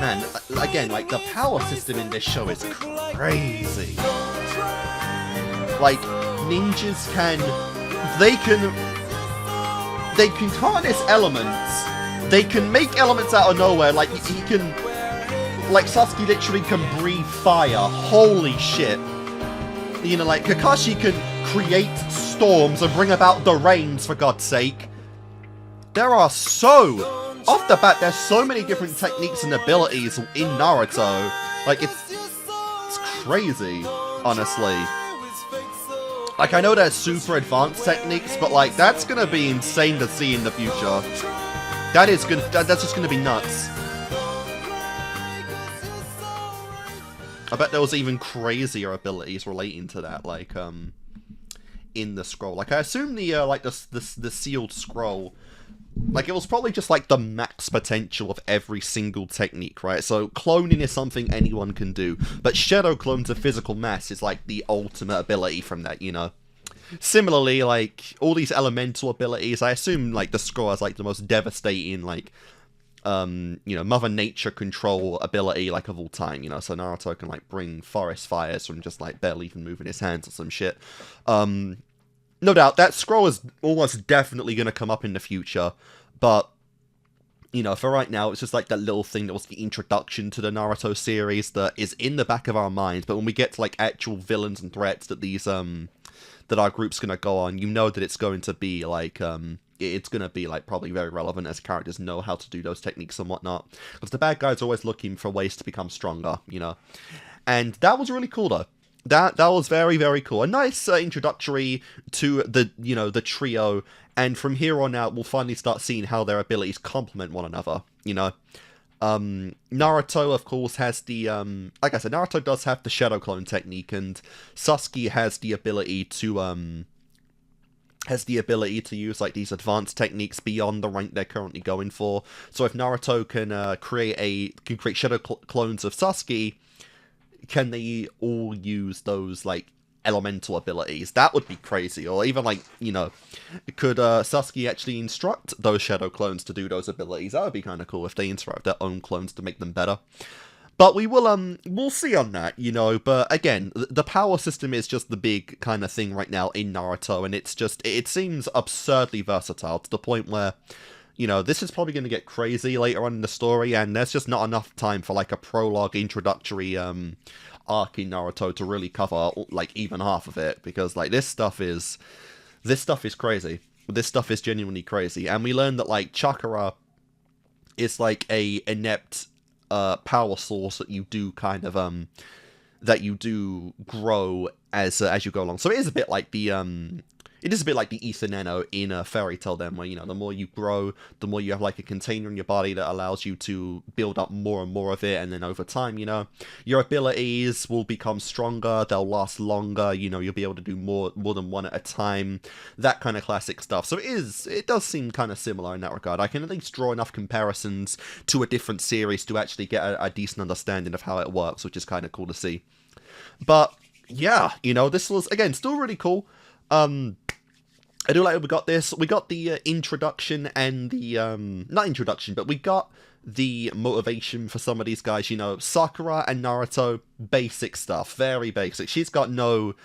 Man, again, like, the power system in this show is crazy. Like, ninjas they can harness elements. They can make elements out of nowhere. Like, he can, like, Sasuke literally can breathe fire. Holy shit. You know, like, Kakashi can create storms and bring about the rains, for God's sake. There are off the bat, there's so many different techniques and abilities in Naruto. Like, it's crazy, honestly. Like, I know there's super advanced techniques, but, like, that's gonna be insane to see in the future. That's just gonna be nuts. I bet there was even crazier abilities relating to that, like, in the scroll. Like, I assume the sealed scroll, like, it was probably just, like, the max potential of every single technique, right? So, cloning is something anyone can do, but shadow clone to physical mass is, like, the ultimate ability from that, you know? Similarly, like, all these elemental abilities, I assume, like, the scroll has, like, the most devastating, like, you know, Mother Nature control ability, like, of all time, you know? So Naruto can, like, bring forest fires from just, like, barely even moving his hands or some shit. No doubt, that scroll is almost definitely going to come up in the future, but, you know, for right now, it's just like that little thing that was the introduction to the Naruto series that is in the back of our minds, but when we get to, like, actual villains and threats that these, that our group's going to go on, you know that it's going to be, like, it's going to be, like, probably very relevant as characters know how to do those techniques and whatnot, because the bad guy's always looking for ways to become stronger, you know, and that was really cool, though. That was very, very cool. A nice introductory to the, you know, the trio, and from here on out, we'll finally start seeing how their abilities complement one another, you know. Naruto, of course, has the, like I said, Naruto does have the shadow clone technique, and Sasuke has the ability to, use, like, these advanced techniques beyond the rank they're currently going for. So if Naruto can create shadow clones of Sasuke, can they all use those, like, elemental abilities? That would be crazy. Or even, like, you know, could Sasuke actually instruct those shadow clones to do those abilities? That would be kind of cool if they instruct their own clones to make them better. But we'll see on that, you know. But again, the power system is just the big kind of thing right now in Naruto, and it seems absurdly versatile to the point where, you know, this is probably going to get crazy later on in the story, and there's just not enough time for, like, a prologue introductory arc in Naruto to really cover, like, even half of it, because, like, this stuff is crazy. This stuff is genuinely crazy, and we learn that, like, chakra is, like, a inept power source that you do kind of grow as you go along. So it is a bit like the Ether Nano in a Fairy Tail then, where, you know, the more you grow, the more you have, like, a container in your body that allows you to build up more and more of it, and then over time, you know, your abilities will become stronger, they'll last longer, you know, you'll be able to do more than one at a time, that kind of classic stuff. So it does seem kind of similar in that regard. I can at least draw enough comparisons to a different series to actually get a decent understanding of how it works, which is kind of cool to see. But, yeah, you know, this was, again, still really cool. I do like we got this. We got the introduction and the not introduction, but we got the motivation for some of these guys. You know, Sakura and Naruto, basic stuff, very basic. She's got no,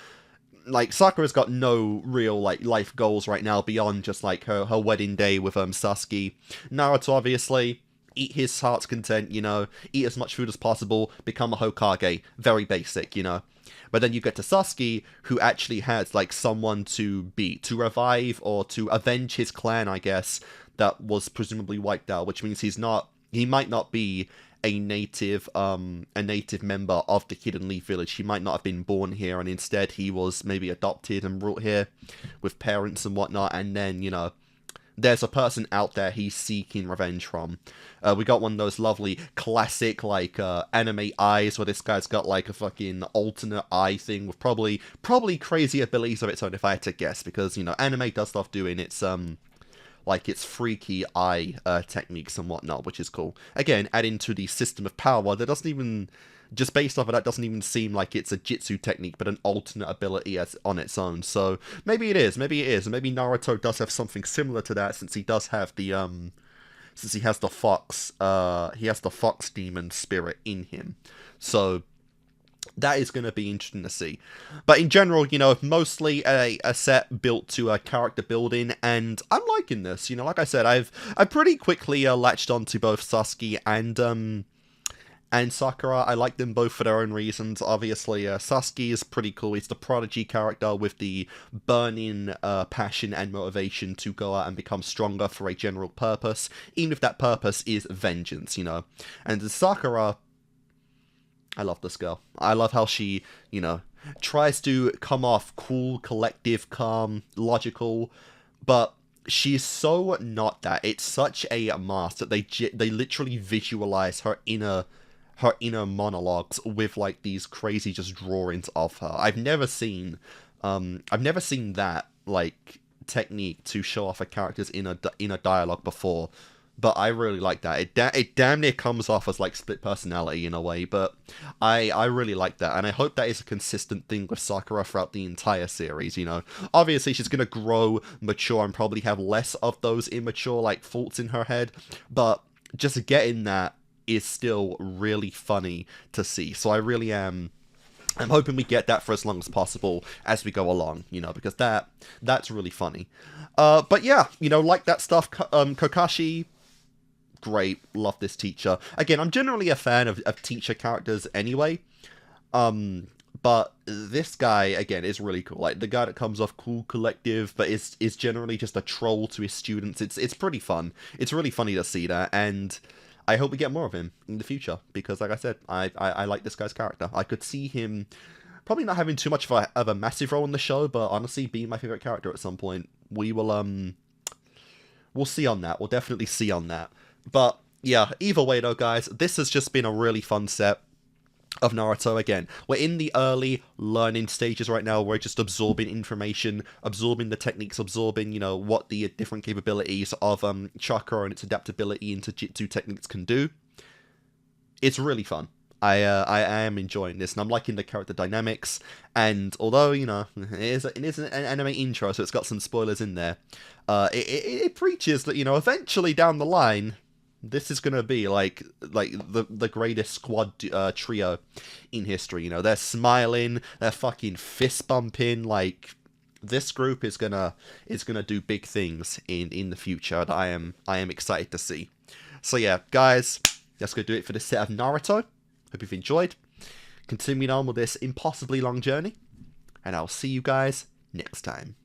like, Sakura's got no real, like, life goals right now beyond just, like, her wedding day with Sasuke. Naruto, obviously, eat his heart's content, you know, eat as much food as possible, become a Hokage. Very basic, you know. But then you get to Sasuke, who actually has, like, someone to beat, to revive, or to avenge his clan, I guess, that was presumably wiped out, which means he might not be a native member of the Hidden Leaf Village. He might not have been born here, and instead he was maybe adopted and brought here with parents and whatnot, and then, you know, there's a person out there he's seeking revenge from. We got one of those lovely classic, like, anime eyes, where this guy's got, like, a fucking alternate eye thing with probably crazy abilities of its own, if I had to guess, because, you know, anime does love doing its, like, its freaky eye techniques and whatnot, which is cool. Again, adding to the system of power that doesn't even, just based off of that, doesn't even seem like it's a Jitsu technique, but an alternate ability on its own. So maybe it is, and maybe Naruto does have something similar to that, since he does have the since he has the fox demon spirit in him. So that is going to be interesting to see. But in general, you know, mostly a set built to a character building, and I'm liking this. You know, like I said, I've pretty quickly latched onto both Sasuke and Sakura. I like them both for their own reasons. Obviously, Sasuke is pretty cool. He's the prodigy character with the burning passion and motivation to go out and become stronger for a general purpose, even if that purpose is vengeance, you know. And Sakura, I love this girl. I love how she, you know, tries to come off cool, collective, calm, logical, but she's so not that. It's such a mask that they literally visualize her inner monologues with, like, these crazy just drawings of her. I've never seen that, like, technique to show off a character's inner dialogue before, but I really like that. It damn near comes off as, like, split personality in a way, but I really like that, and I hope that is a consistent thing with Sakura throughout the entire series, you know. Obviously, she's gonna grow, mature, and probably have less of those immature, like, faults in her head, but just getting that is still really funny to see. So I really I'm hoping we get that for as long as possible as we go along, you know, because that's really funny. But yeah, you know, like that stuff. Kakashi, great, love this teacher. Again, I'm generally a fan of teacher characters anyway. But this guy, again, is really cool. Like, the guy that comes off cool, collective, but is generally just a troll to his students. It's pretty fun. It's really funny to see that, and I hope we get more of him in the future, because, like I said, I like this guy's character. I could see him probably not having too much of a massive role in the show, but honestly being my favorite character at some point. We'll see on that. We'll definitely see on that. But yeah, either way though, guys, this has just been a really fun set of Naruto. Again, we're in the early learning stages right now. We're just absorbing information, absorbing the techniques, absorbing, you know, what the different capabilities of chakra and its adaptability into Jitsu techniques can do. It's really fun. I am enjoying this, and I'm liking the character dynamics, and although, you know, it is an anime intro, so it's got some spoilers in there, it preaches that, you know, eventually down the line, this is gonna be like the greatest squad trio in history. You know, they're smiling, they're fucking fist bumping. Like, this group is gonna do big things in the future that I am excited to see. So yeah, guys, that's gonna do it for this set of Naruto. Hope you've enjoyed. Continuing on with this impossibly long journey, and I'll see you guys next time.